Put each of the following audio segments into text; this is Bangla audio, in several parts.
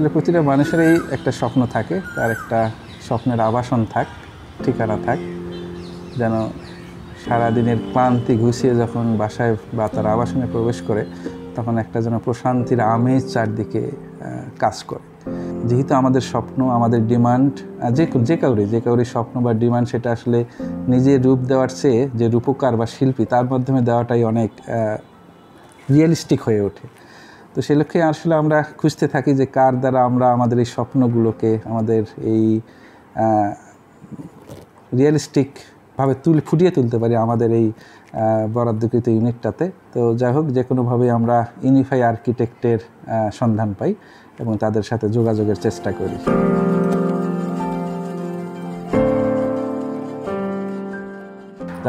আসলে প্রতিটা মানুষেরই একটা স্বপ্ন থাকে, তার একটা স্বপ্নের আবাসন থাক, ঠিকানা থাক, যেন সারাদিনের ক্লান্তি ঘুষিয়ে যখন বাসায় বা তার আবাসনে প্রবেশ করে তখন একটা যেন প্রশান্তির আমেজ চারদিকে কাজ করে। যেহেতু আমাদের স্বপ্ন, আমাদের ডিমান্ড, যে কাউরি স্বপ্ন বা ডিমান্ড সেটা আসলে নিজের রূপ দেওয়ার চেয়ে যে রূপকার বা শিল্পী তার মাধ্যমে দেওয়াটাই অনেক রিয়েলিস্টিক হয়ে ওঠে। তো সে লক্ষ্যে আসলে আমরা খুঁজতে থাকি যে কার দ্বারা আমরা আমাদের এই স্বপ্নগুলোকে, আমাদের এই রিয়েলিস্টিকভাবে ফুটিয়ে তুলতে পারি আমাদের এই বরাদ্দকৃত ইউনিটটাতে। তো যাই হোক, যে কোনোভাবেই আমরা ইউনিফাই আর্কিটেক্টের সন্ধান পাই এবং তাদের সাথে যোগাযোগের চেষ্টা করি।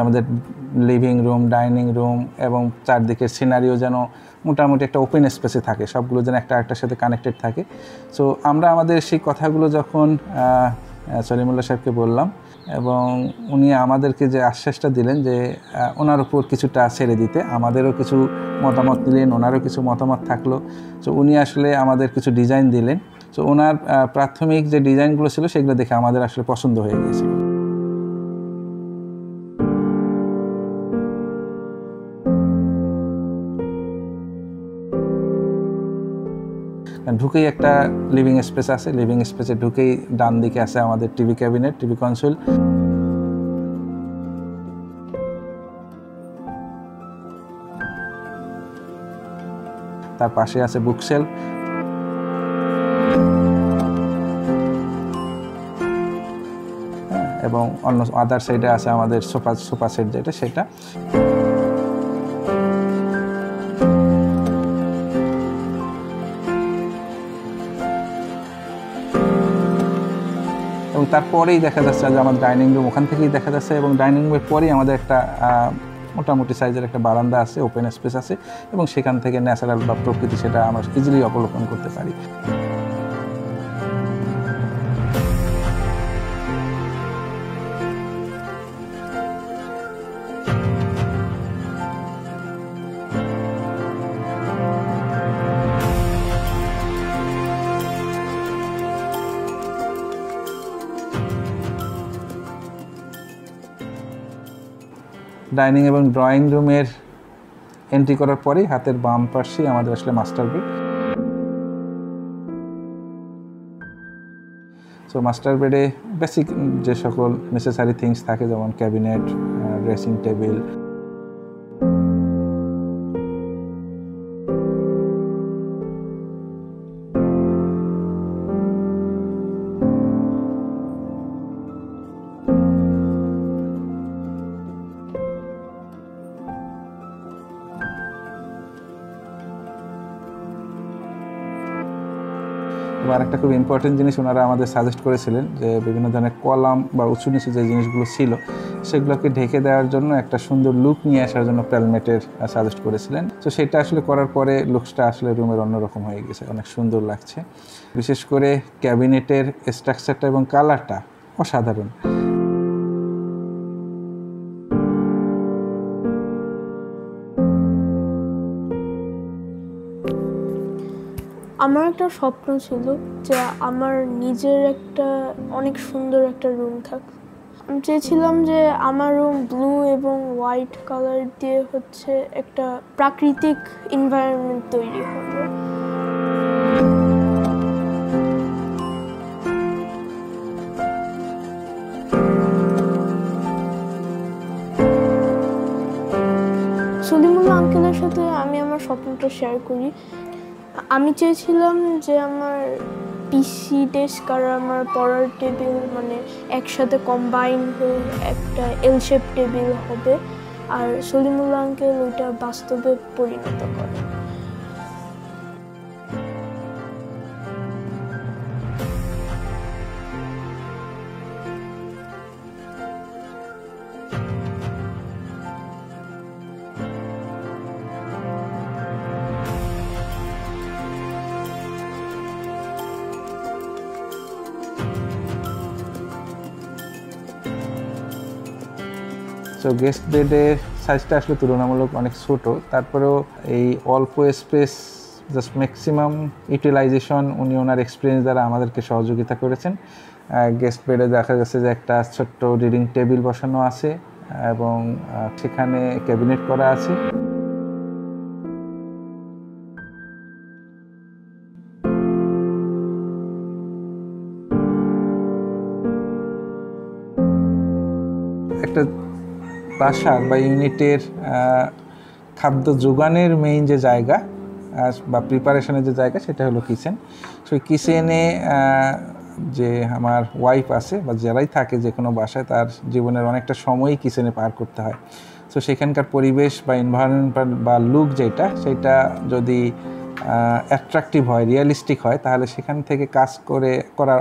আমাদের লিভিং রুম, ডাইনিং রুম এবং চারদিকের সিনারিও যেন মোটামুটি একটা ওপেন স্পেসে থাকে, সবগুলো যেন একটা আরেকটার সাথে কানেক্টেড থাকে। সো আমরা আমাদের সেই কথাগুলো যখন সলিমুল্লাহ সাহেবকে বললাম এবং উনি আমাদেরকে যে আশ্বাসটা দিলেন যে ওনার উপর কিছুটা ছেড়ে দিতে, আমাদেরও কিছু মতামত দিলেন, ওনারও কিছু মতামত থাকলো। সো উনি আসলে আমাদের কিছু ডিজাইন দিলেন। সো ওনার প্রাথমিক যে ডিজাইনগুলো ছিল সেগুলো দেখে আমাদের আসলে পছন্দ হয়ে গেছে। ঢুকেই একটা লিভিং স্পেস আছে, লিভিং স্পেসে ঢুকেই ডান দিকে আছে আমাদের টিভি ক্যাবিনেট, টিভি কনসোল। তার পাশে আছে বুকশেলফ এবং অন্য আদার সাইডে আছে আমাদের সোফা সেট যেটা সেটা। এবং তারপরেই দেখা যাচ্ছে যে আমাদের ডাইনিং রুম ওখান থেকেই দেখা যাচ্ছে এবং ডাইনিং রুমের পরেই আমাদের একটা মোটামুটি সাইজের একটা বারান্দা আছে, ওপেন স্পেস আছে এবং সেখান থেকে ন্যাচারাল বা প্রকৃতি সেটা আমরা ইজিলি অবলোকন করতে পারি। ডাইনিং এবং ড্রয়িং রুমের এন্ট্রি করার পরেই হাতের বাম পাশেই আমাদের আসলে মাস্টার বেড। সো মাস্টার বেডে বেসিক যে সকল নেসেসারি থিংস থাকে, যেমন ক্যাবিনেট, ড্রেসিং টেবিল, আর একটা খুব ইম্পর্টেন্ট জিনিস ওনারা আমাদের সাজেস্ট করেছিলেন যে বিভিন্ন ধরনের কলাম বা উঁচু নিচু যে জিনিসগুলো ছিল সেগুলোকে ঢেকে দেওয়ার জন্য একটা সুন্দর লুক নিয়ে আসার জন্য প্যালমেটের সাজেস্ট করেছিলেন। তো সেটা আসলে করার পরে লুকসটা আসলে রুমের অন্যরকম হয়ে গেছে, অনেক সুন্দর লাগছে। বিশেষ করে ক্যাবিনেটের স্ট্রাকচারটা এবং কালারটা অসাধারণ। আমার একটা স্বপ্ন ছিল যে আমার নিজের একটা অনেক সুন্দর একটা রুম থাক। আমি চেয়েছিলাম যে আমার রুম ব্লু এবং হোয়াইট কালার দিয়ে একটা প্রাকৃতিক এনভায়রনমেন্ট তৈরি হবে। সলিমুল্লাহ আঙ্কেলের সাথে আমি আমার স্বপ্নটা শেয়ার করি। আমি চেয়েছিলাম যে আমার পিসি ডেস্ক আর আমার পড়ার টেবিল একসাথে কম্বাইন হয়ে একটা এল শেপ টেবিল হবে, আর সলিমুল্লাহ আঙ্কেল ওইটা বাস্তবে পরিণত করে। সো গেস্ট বেডের সাইজটা আসলে তুলনামূলক অনেক ছোট, তারপরেও এই অল্প স্পেস জাস্ট ম্যাক্সিমাম ইউটিলাইজেশন উনি ওনার এক্সপিরিয়েন্স দ্বারা আমাদেরকে সহযোগিতা করেছেন। গেস্ট বেডে দেখা গেছে যে একটা ছোট্ট রিডিং টেবিল বসানো আছে এবং সেখানে ক্যাবিনেট করা আছে। একটা বাসার বা ইউনিটের খাদ্য যোগানের মেইন যে জায়গা বা প্রিপারেশনের যে জায়গা সেটা হলো কিচেন। সেই কিচেনে যে আমার ওয়াইফ আছে বা যারাই থাকে যে কোনো বাসায় তার জীবনের অনেকটা সময়ই কিচেনে পার করতে হয়। তো সেখানকার পরিবেশ বা এনভায়রনমেন্ট বা লুক যেটা সেটা যদি অ্যাট্রাকটিভ হয়, রিয়েলিস্টিক হয়, তাহলে সেখান থেকে কাজ করার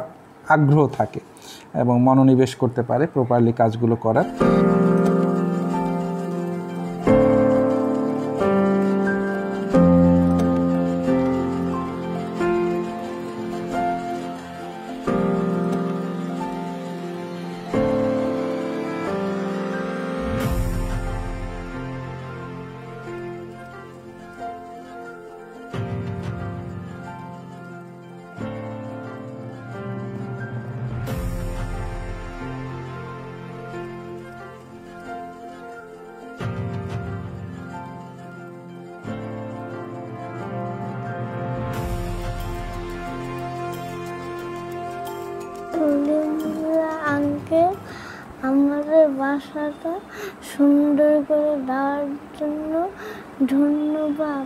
আগ্রহ থাকে এবং মনোনিবেশ করতে পারে প্রপারলি কাজগুলো করার। আঙ্কেল আমাদের বাসাটা সুন্দর করে দেওয়ার জন্য ধন্যবাদ।